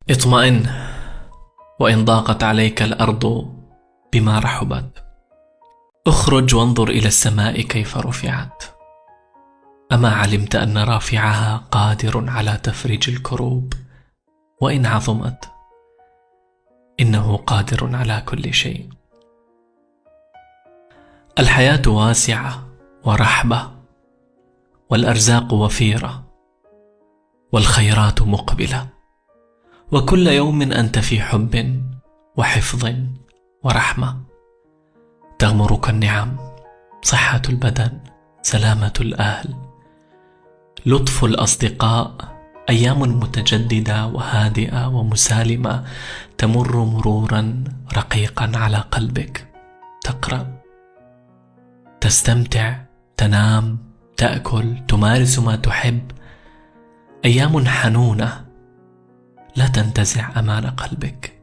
اطمئن، وإن ضاقت عليك الأرض بما رحبت. اخرج وانظر إلى السماء كيف رفعت. أما علمت أن رافعها قادر على تفريج الكروب وإن عظمت؟ إنه قادر على كل شيء. الحياة واسعة ورحبة، والأرزاق وفيرة، والخيرات مقبلة، وكل يوم أنت في حب وحفظ ورحمة. تغمرك النعم، صحة البدن، سلامة الأهل، لطف الأصدقاء، أيام متجددة وهادئة ومسالمة تمر مرورا رقيقا على قلبك. تقرأ، تستمتع، تنام، تأكل، تمارس ما تحب. أيام حنونة لا تنتزع أمان قلبك.